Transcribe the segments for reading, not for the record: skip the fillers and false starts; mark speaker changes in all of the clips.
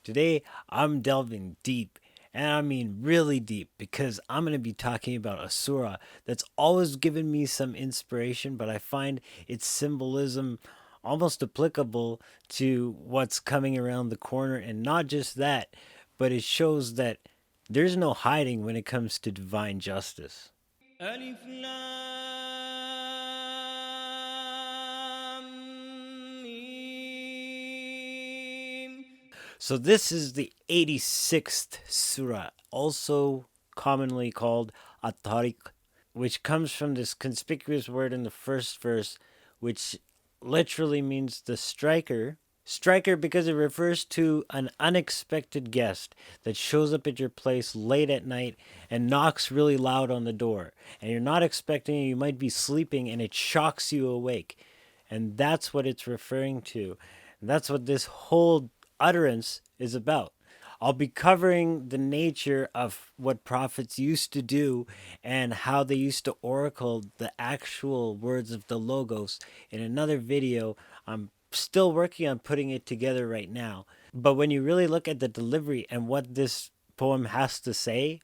Speaker 1: Today, I'm delving deep, and I mean really deep, because I'm going to be talking about a surah that's always given me some inspiration, but I find its symbolism almost applicable to what's coming around the corner. And not just that, but it shows that there's no hiding when it comes to divine justice.
Speaker 2: ألف لام ميم.
Speaker 1: So, this is the 86th surah, also commonly called At-Tariq, which comes from this conspicuous word in the first verse, which literally means the striker. Striker because it refers to an unexpected guest that shows up at your place late at night and knocks really loud on the door. And you're not expecting it, you might be sleeping, and it shocks you awake. And that's what it's referring to. And that's what this whole utterance is about. I'll be covering the nature of what prophets used to do and how they used to oracle the actual words of the Logos in another video. I'm still working on putting it together right now. But when you really look at the delivery and what this poem has to say,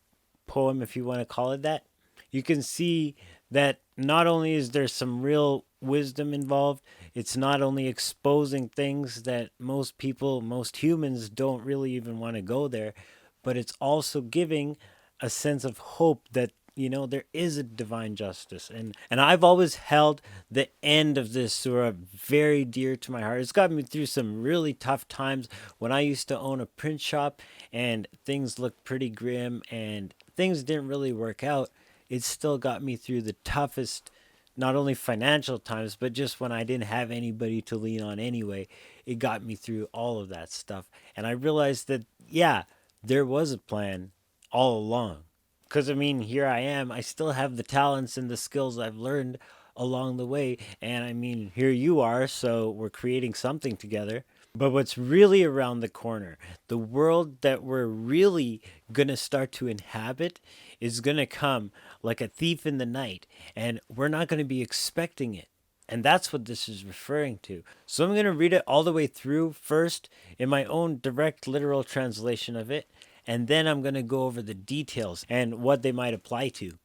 Speaker 1: poem if you want to call it that, you can see that not only is there some real wisdom involved, it's not only exposing things that most people, most humans don't really even want to go there, but it's also giving a sense of hope that there is a divine justice. And I've always held the end of this surah very dear to my heart. It's got me through some really tough times when I used to own a print shop and things looked pretty grim and things didn't really work out. It still got me through the toughest, not only financial times, but just when I didn't have anybody to lean on anyway. It got me through all of that stuff. And I realized that, yeah, there was a plan all along. Because, I mean, here I am. I still have the talents and the skills I've learned along the way. And I mean, here you are. So we're creating something together. But what's really around the corner, the world that we're really going to start to inhabit, is going to come like a thief in the night. And we're not going to be expecting it. And that's what this is referring to. So I'm going to read it all the way through first in my own direct literal translation of it. And then I'm going to go over the details and what they might apply to.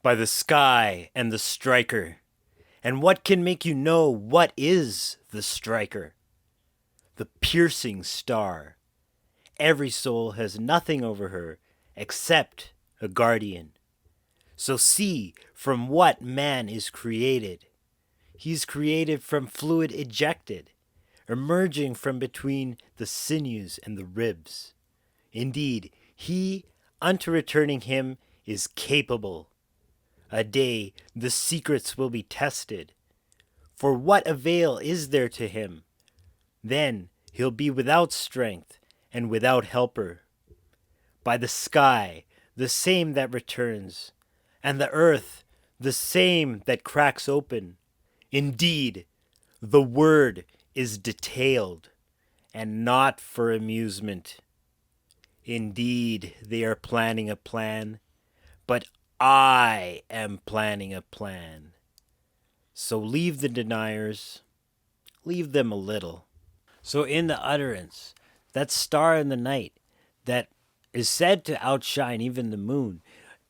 Speaker 1: By the sky and the striker. And what can make you know what is the striker? The piercing star. Every soul has nothing over her except a guardian. So see from what man is created. He's created from fluid ejected, emerging from between the sinews and the ribs. Indeed, he, unto returning him, is capable. A day the secrets will be tested. For what avail is there to him? Then he'll be without strength and without helper. By the sky, the same that returns, and the earth, the same that cracks open. Indeed, the word is detailed, and not for amusement. Indeed, they are planning a plan, but I am planning a plan. So leave the deniers, leave them a little. So in the utterance, that star in the night that is said to outshine even the moon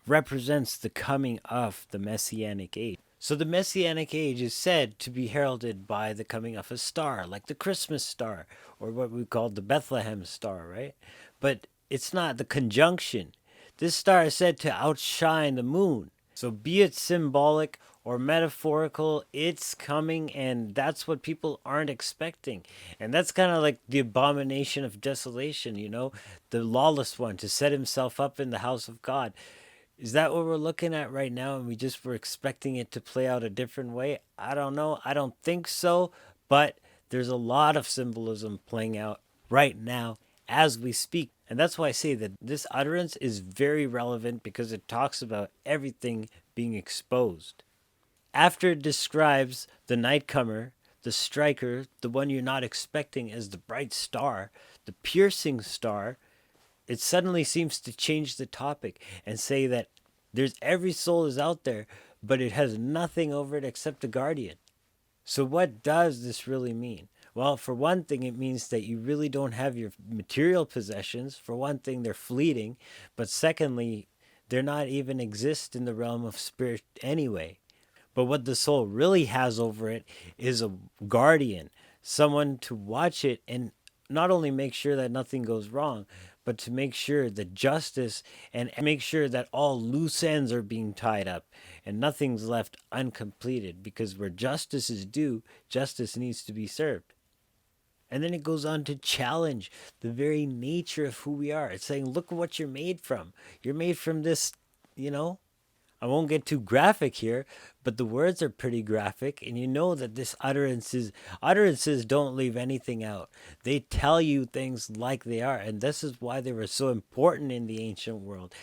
Speaker 1: represents the coming of the Messianic age. So the Messianic age is said to be heralded by the coming of a star, like the Christmas star, or what we call the Bethlehem star, right? But it's not the conjunction. This star is said to outshine the moon. So be it symbolic or metaphorical, it's coming, and that's what people aren't expecting. And that's kind of like the abomination of desolation, the lawless one to set himself up in the house of God. Is that what we're looking at right now, and we just were expecting it to play out a different way? I don't know. I don't think so, but there's a lot of symbolism playing out right now as we speak. And that's why I say that this utterance is very relevant, because it talks about everything being exposed. After it describes the nightcomer, the striker, the one you're not expecting as the bright star, the piercing star, it suddenly seems to change the topic and say that there's every soul is out there, but it has nothing over it except the guardian. So what does this really mean? Well, for one thing, it means that you really don't have your material possessions. For one thing, they're fleeting. But secondly, they're not even exist in the realm of spirit anyway. But what the soul really has over it is a guardian, someone to watch it and not only make sure that nothing goes wrong, but to make sure that justice and make sure that all loose ends are being tied up and nothing's left uncompleted. Because where justice is due, justice needs to be served. And then it goes on to challenge the very nature of who we are. It's saying, look at what you're made from. You're made from this, you know, I won't get too graphic here, but the words are pretty graphic, and you know that this utterances don't leave anything out. They tell you things like they are, and this is why they were so important in the ancient world.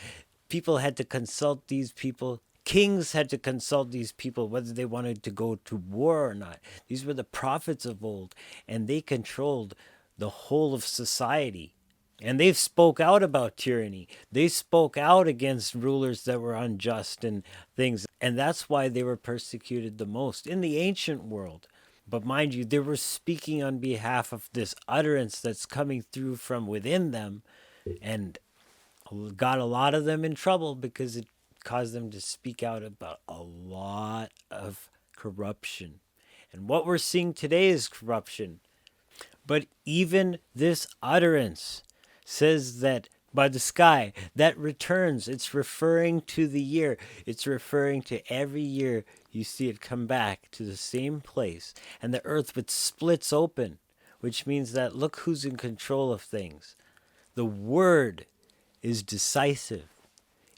Speaker 1: People had to consult these people. Kings had to consult these people whether they wanted to go to war or not. These were the prophets of old, and they controlled the whole of society. And they spoke out about tyranny. They spoke out against rulers that were unjust and things. And that's why they were persecuted the most in the ancient world. But mind you, they were speaking on behalf of this utterance that's coming through from within them, and got a lot of them in trouble because it caused them to speak out about a lot of corruption. And what we're seeing today is corruption. But even this utterance says that by the sky that returns, it's referring to the year. It's referring to every year you see it come back to the same place. And the earth which splits open, which means that look who's in control of things. The word is decisive.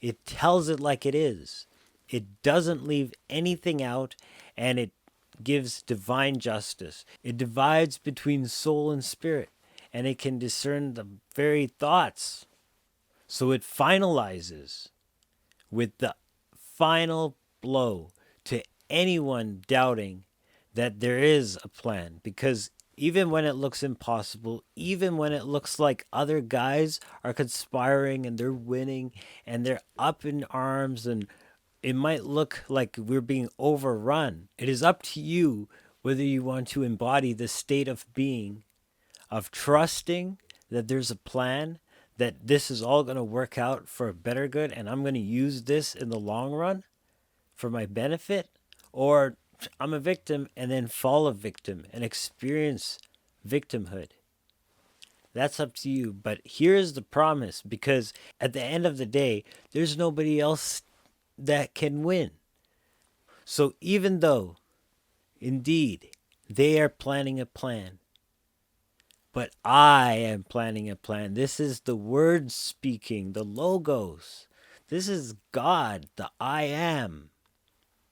Speaker 1: It tells it like it is. It doesn't leave anything out, and it gives divine justice. It divides between soul and spirit, and it can discern the very thoughts. So it finalizes with the final blow to anyone doubting that there is a plan. Because even when it looks impossible, even when it looks like other guys are conspiring and they're winning and they're up in arms and it might look like we're being overrun, it is up to you whether you want to embody the state of being, of trusting that there's a plan, that this is all going to work out for a better good and I'm going to use this in the long run for my benefit, or I'm a victim and then fall a victim and experience victimhood. That's up to you. But here's the promise, because at the end of the day, there's nobody else that can win. So even though, indeed, they are planning a plan, but I am planning a plan. This is the word speaking, the logos. This is God, the I am.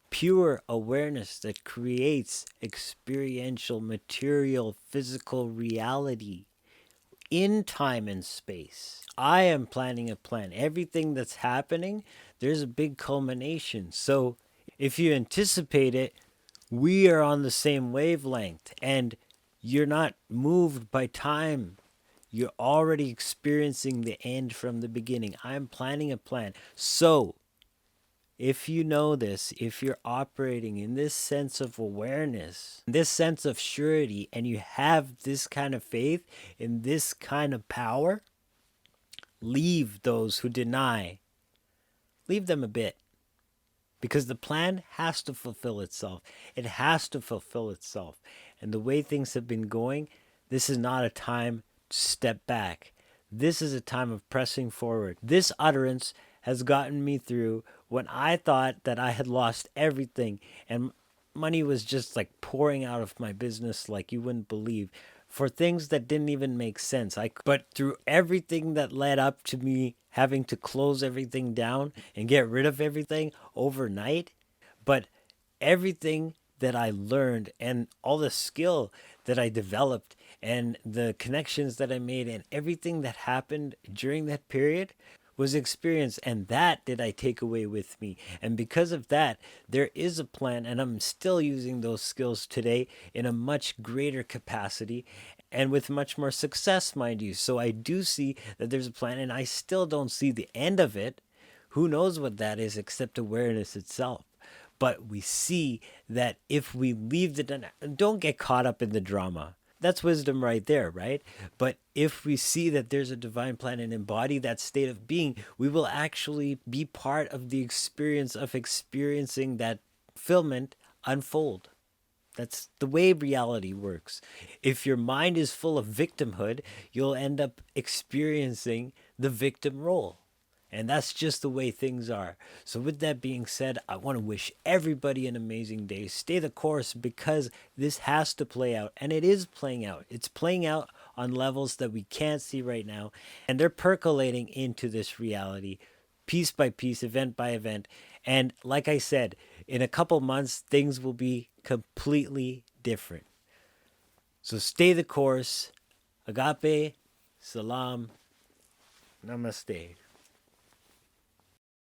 Speaker 1: Pure awareness that creates experiential, material, physical reality in time and space. I am planning a plan. Everything that's happening, there's a big culmination. So if you anticipate it, we are on the same wavelength, and you're not moved by time. You're already experiencing the end from the beginning. I'm planning a plan. So if you know this, if you're operating in this sense of awareness, this sense of surety, and you have this kind of faith in this kind of power, leave those who deny. Leave them a bit. Because the plan has to fulfill itself. It has to fulfill itself. And the way things have been going, this is not a time to step back. This is a time of pressing forward. This utterance has gotten me through when I thought that I had lost everything and money was just like pouring out of my business like you wouldn't believe, for things that didn't even make sense. But through everything that led up to me having to close everything down and get rid of everything overnight, but everything that I learned and all the skill that I developed and the connections that I made and everything that happened during that period was experience, and that did I take away with me. And because of that, there is a plan, and I'm still using those skills today in a much greater capacity and with much more success, mind you. So I do see that there's a plan, and I still don't see the end of it. Who knows what that is except awareness itself. But we see that if we leave don't get caught up in the drama. That's wisdom right there, right? But if we see that there's a divine plan and embody that state of being, we will actually be part of the experience of experiencing that fulfillment unfold. That's the way reality works. If your mind is full of victimhood, you'll end up experiencing the victim role. And that's just the way things are. So, with that being said, I want to wish everybody an amazing day. Stay the course because this has to play out. And it is playing out. It's playing out on levels that we can't see right now. And they're percolating into this reality piece by piece, event by event. And like I said, in a couple months, things will be completely different. So, stay the course. Agape, Salaam, Namaste.